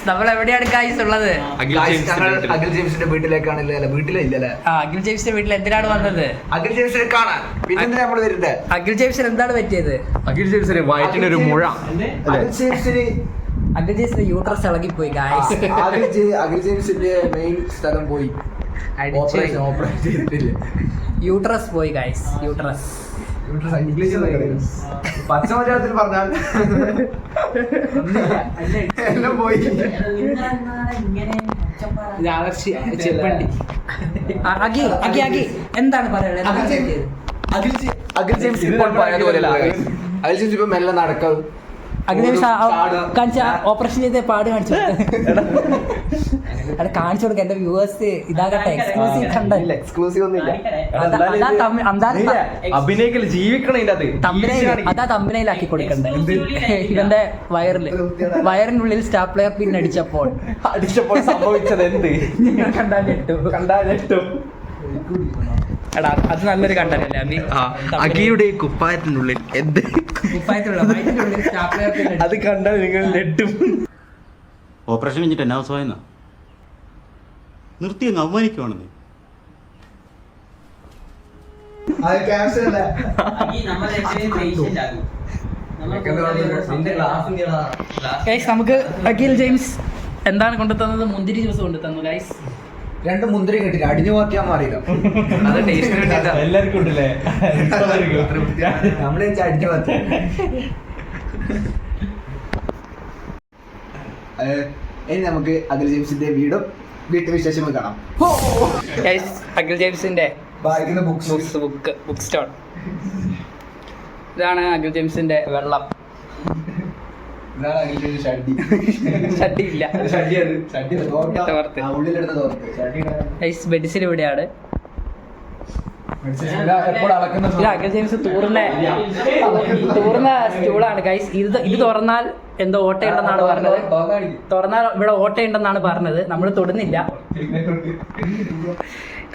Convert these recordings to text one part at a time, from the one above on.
നമ്മൾ എവിടെയാണ് ഗൈസ് ഉള്ളത്? അഖിൽ ജെയിംസിന്റെ വീട്ടിലേക്കാണ്. വീട്ടിലില്ലല്ലേ? അഖിൽ ജെയിംസിന്റെ വീട്ടിൽ എന്തിനാണ് വന്നത്? അഖിൽ ജെയിംസിനെ കാണാൻ. പിന്നെ നമ്മൾ വരുന്നത് അഖിൽ ജെയിംസിന് എന്താണ് പറ്റിയത്? അഖിൽ ജെയിംസിന് വയറ്റിനൊരു മുഴ. അഖിൽ ജെയിംസിന്റെ യൂട്രസ് ഇളകിപ്പോയി ഗൈസ്. അഖിൽ ജെയിംസിന്റെ മെയിൻ സ്ഥലം പോയി. ഓപ്പറേഷൻ ചെയ്തിട്ടില്ല. യൂട്രസ് പോയി ഗൈസ്. യൂട്രസ് പച്ച മലയാളത്തിൽ പറഞ്ഞാൽ എല്ലാം പോയി. എന്താണ് പറയുന്നത്? അഖിൽ ജെയിംസ് ഇപ്പോൾ പോയതുപോലെ അഖിൽ ജെയിംസ് ഇപ്പൊ മെല്ലെ നടക്കും. ഓപ്പറേഷൻ ചെയ്ത പാട് കാണിച്ചു അത് കാണിച്ചു കൊടുക്ക. എന്റെ വ്യൂവേഴ്സ് ഇതാകട്ടെ. എക്സ്ക്ലൂസീവ് ഒന്നുമില്ല. അഭിനയിക്കൽ ജീവിക്കണം. അതാ തമ്പനയിലാക്കി കൊടുക്കണ്ടേ. ഇവന്റെ വയറിനുള്ളിൽ സ്റ്റാപ്ലെയർ പിൻ അടിച്ചപ്പോൾ സംഭവിച്ചത് എന്ത് കണ്ടാലിട്ടു. എടാ അത് നല്ലൊരു കണ്ടല്ലേ. അഖിയുടെ കുപ്പായത്തിനുള്ളിൽ എന്ത് അത് കണ്ടാൽ നിങ്ങൾ നെട്ടും. ഓപ്പറേഷൻ കഴിഞ്ഞിട്ട് എന്നാ അവസാനം നിർത്തി അങ്ങ് അവമാനിക്കുവാണെന്ന്. നമുക്ക് അഖിൽ ജെയിംസ് എന്താണ് കൊണ്ടുതന്നത്? മുന്തിരി ജ്യൂസ് കൊണ്ടു തന്നു ഗൈസ്. 2 മുന്തിരി കിട്ടില്ല. അടിഞ്ഞു പോക്കിയാൽ മാറിയില്ല. അത് ടേസ്റ്റ് എല്ലാവർക്കും ഉണ്ടല്ലേ? നമ്മളെ അടിഞ്ഞു പോത്തി. ഇനി നമുക്ക് അഖിൽ ജെയിംസിന്റെ വീട്ടുവിശേഷങ്ങൾ കാണാം. അഖിൽ ജെയിംസിന്റെ ബുക്ക് സ്റ്റോൾ. ഇതാണ് അഖിൽ ജെയിംസിന്റെ വെള്ളം. ബെഡിസിൽ ഇവിടെയാണ്. അഖിൽ ജെയിംസ് തൂർന്ന സ്റ്റൂളാണ് ഗൈസ്. ഇത് തുറന്നാൽ എന്തോ ഓട്ടയുണ്ടെന്നാണ് പറഞ്ഞത്. തുറന്നാൽ ഇവിടെ ഓട്ടയുണ്ടെന്നാണ് പറഞ്ഞത്. നമ്മൾ തൊടുന്നില്ല.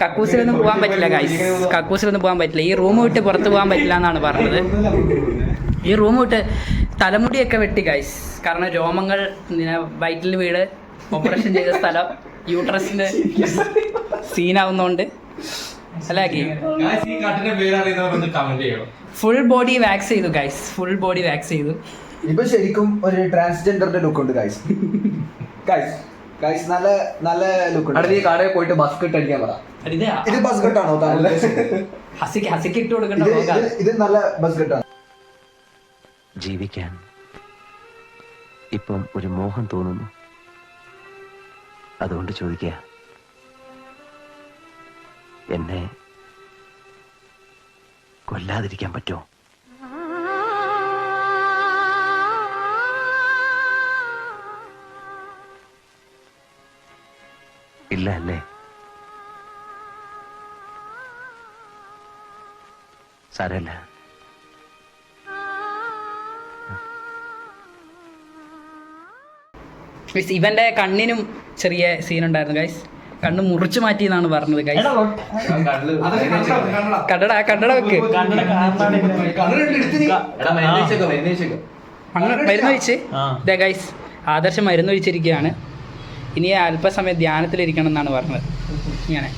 കക്കൂസിലൊന്നും പോകാൻ പറ്റില്ല ഗൈസ്. കക്കൂസിലൊന്നും പോകാൻ പറ്റില്ല. ഈ റൂം വിട്ട് പുറത്ത് പോകാൻ പറ്റില്ല എന്നാണ് പറഞ്ഞത്. ഈ റൂം വിട്ട് തലമുടിയൊക്കെ വെട്ടി ഗൈസ്. കാരണം രോമങ്ങൾ വയറ്റിൽ വീട് ഓപ്പറേഷൻ ചെയ്ത സ്ഥലം യൂട്രസിന് സീനാവുന്നോണ്ട് അല്ലാക്കി ഫുൾ ബോഡി വാക്സ് ചെയ്തു ഗൈസ്. ഫുൾ ബോഡി വാക്സ് ചെയ്തു. ഇപ്പൊ ശരിക്കും ഒരു ട്രാൻസ്ജെൻഡറിന്റെ ലുക്ക് ഉണ്ട് ഗൈസ്. നല്ല നല്ല ലുക്ക് ഉണ്ട്. ഈ കടയിൽ പോയിട്ട് ബസ്കറ്റ് അടിക്കാൻ പറ. ഇത് ബസ്കറ്റ് ആണോ? ഹസിക്ക് ഇട്ട് കൊടുക്കണ്ട. ഇത് നല്ല ബസ്കറ്റ് ആണ്. ജീവിക്കാൻ ഇപ്പം ഒരു മോഹം തോന്നുന്നു. അതുകൊണ്ട് ചോദിക്കുക, എന്നെ കൊല്ലാതിരിക്കാൻ പറ്റുമോ? ഇല്ല അല്ലേ? സാരമില്ല. ഇവന്റെ കണ്ണിനും ചെറിയ സീൻ ഉണ്ടായിരുന്നു ഗൈസ്. കണ്ണ് മുറിച്ചു മാറ്റി എന്നാണ് പറഞ്ഞത് ഗൈസ്. കണ്ടട വെക്ക്. മരുന്ന് ഒഴിച്ച് ഇതേ ഗൈസ്. ആദർശം മരുന്ന് ഒഴിച്ചിരിക്കുകയാണ്. ഇനി അല്പസമയം ധ്യാനത്തിലിരിക്കണം എന്നാണ് പറഞ്ഞത്. ഇങ്ങനെ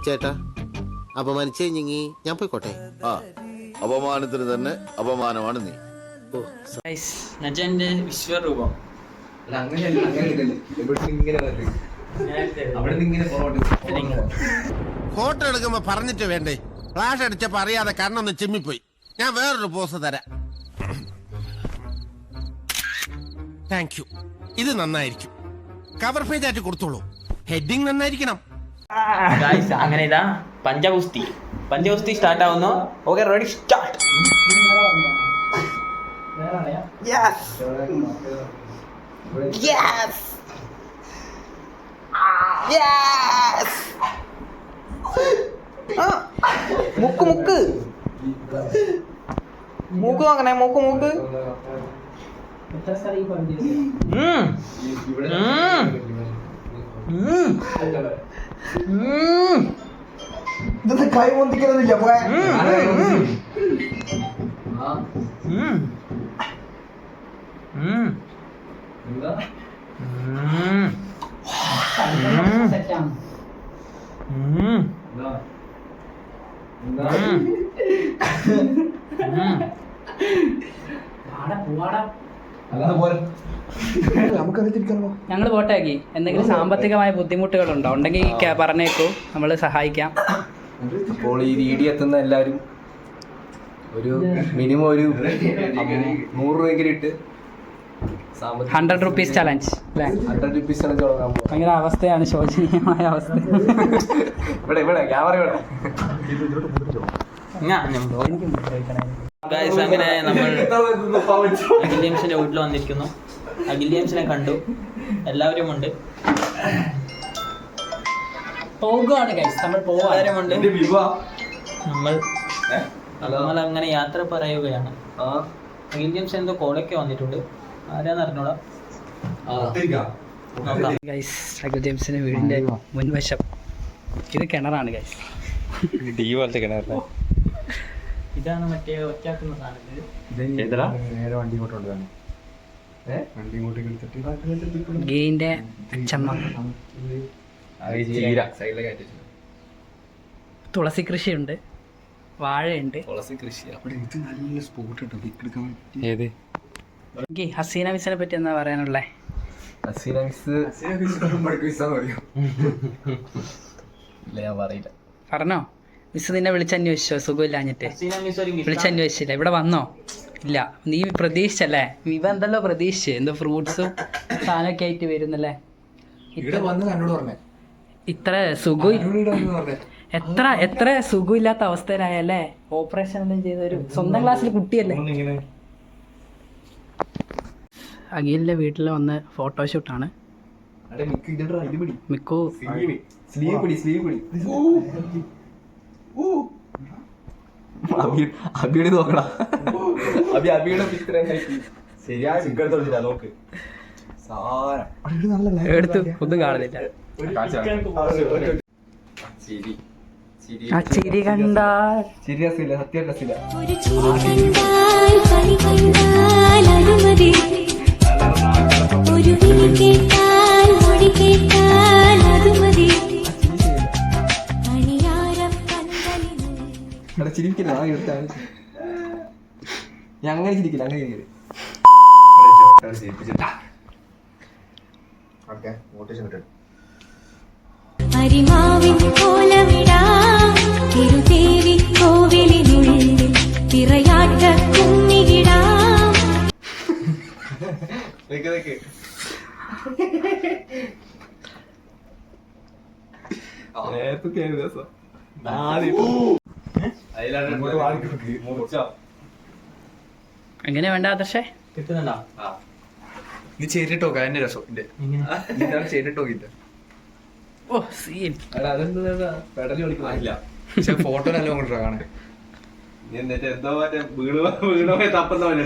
ചേട്ടാ അപമാനിച്ചേ ഞങ്ങി ഞാൻ പോയിക്കോട്ടെ. അപമാനത്തിന് തന്നെ അപമാനമാണ് നീ. എന്റെ വിശ്വരൂപം ഫോട്ടോ എടുക്കുമ്പോ പറഞ്ഞിട്ട് വേണ്ടേ? ഫ്ലാഷ് അടിച്ചപ്പോ അറിയാതെ കണ്ണൊന്ന് ചിമ്മിപ്പോയി. ഞാൻ വേറൊരു പോസ് തരാം. Thank you. ഇത് നന്നായിരിക്കും. കവർ പേജ് ആയിട്ട് കൊടുത്തോളൂ. ഹെഡിങ് നന്നായിരിക്കണം. അങ്ങനെ ഇതാ പഞ്ചഗുസ്തി സ്റ്റാർട്ട് ആവുന്നു. Okay, ready, start. മുക്ക് മൂക്ക് നോക്കണേ. മൂക്ക് കൈ പൊന്തിക്കുന്നില്ല ഞങ്ങൾ പോട്ടേക്ക് എന്തെങ്കിലും സാമ്പത്തികമായ ബുദ്ധിമുട്ടുകളുണ്ടോ ഉണ്ടെങ്കിൽ പറഞ്ഞേക്കൂ, നമ്മൾ സഹായിക്കാം. അപ്പോൾ ഈ വീഡിയോ എത്തുന്ന എല്ലാവരും ഒരു മിനിമം ഒരു 100 രൂപയെങ്കിലും ഇട്ട് 100 rupees ചലഞ്ച് അല്ലേ? 100 രൂപീസ് ചലഞ്ച് തുടങ്ങാൻ പോകും. ഭയങ്കര അവസ്ഥയാണ്, ശോചനീയമായ അവസ്ഥ. ഇവിടെ ക്യാമറ ഇവിടെ ഗൈസ്, അങ്ങനെ നമ്മൾ അഖിൽ ജെയിംസിന്റെ വീട്ടിൽ വന്നിരിക്കുന്നു. അഖിൽ ജെയിംസിനെ കണ്ടു, എല്ലാവരും ഉണ്ട്, പോകുകയാണ് ഗൈസ്, നമ്മൾ എല്ലാവരും ഉണ്ട്. നമ്മൾ അങ്ങനെ യാത്ര പറയുകയാണ്. അഖിൽ ജെയിംസ് എന്തോ കോളൊക്കെ വന്നിട്ടുണ്ട്, ആരാന്ന് അറിഞ്ഞോളാം. നോക്കാം. ഗൈസ്, അഖിൽ ജെയിംസിന്റെ വീടിന്റെ മുൻവശം ഇത് കിണറാണ് ഗൈസ്. ഇതാണ് മറ്റേ ഒറ്റാക്കുന്ന സാധനം. ഗെയിന്റെ അച്ചമ്മ. തുളസി കൃഷിയുണ്ട്, വാഴയുണ്ട്. നല്ല സ്പോട്ട് കിട്ടും. ഹസീന മിസ്സിനെ പറ്റി എന്താ പറയാനുള്ളേ? പറയില്ല. പറഞ്ഞോ, മിസ് നിന്നെ വിളിച്ചന്വേഷിച്ചോ? സുഖമില്ലാഞ്ഞിട്ട് വിളിച്ചന്വേഷിച്ചില്ല, ഇവിടെ വന്നോ? ഇല്ല, നീ പ്രതീക്ഷിച്ചല്ലേ? ഇവ എന്തല്ലോ പ്രതീക്ഷിച്ച്, എന്തോ ഫ്രൂട്ട്സും സാധനമൊക്കെ ആയിട്ട് വരുന്നല്ലേ? ഇത്ര എത്ര സുഖമില്ലാത്ത അവസ്ഥയിലായല്ലേ? ഓപ്പറേഷൻ എല്ലാം ചെയ്ത ഒരു സ്വന്തം ക്ലാസ്സിൽ കുട്ടിയല്ലേ? അഖിലിന്റെ വീട്ടിൽ വന്ന് ഫോട്ടോഷൂട്ടാണ്. മിക്കു അബിയുടെ നോക്കടാ, അബിയുടെ നോക്ക് എടുത്തു, ഒന്നും കാണുന്നില്ല. ആ ചിരി കണ്ടാൽ സീരിയസ് സത്യം രസില്ല. ഒരു ചിരി കണ്ടാൽ പനി കണ്ടാൽ അനുമതി, ഒരു വിളി കേട്ടാൽ മൊഴി കേട്ടാൽ അതുമതി, അണിയാരം പന്തലിന്. ചിരിക്കില്ല, അങ്ങനെ ചിരിക്കില്ല, അങ്ങനെ ചിരിക്കില്ല. അരിമാവിൻ കോലമിടാം തിരുദേവി കോവിലിനുള്ളിൽ തിറയാട്ട കുഞ്ഞിടാം. എങ്ങനെ വേണ്ട ആദർശേ? കിട്ടുന്നുണ്ടോ? നീ ചെയ്തിട്ടോ അതിന്റെ രസം ചെയ്തിട്ടോ ഇല്ല. ഓ സീൻ. പെടലി കളിക്കില്ല, പക്ഷെ ഫോട്ടോ നല്ല കൊണ്ടിട്ടാ കാണാൻ. എന്തോ മറ്റേ വീണ തപ്പുന്ന പോലെ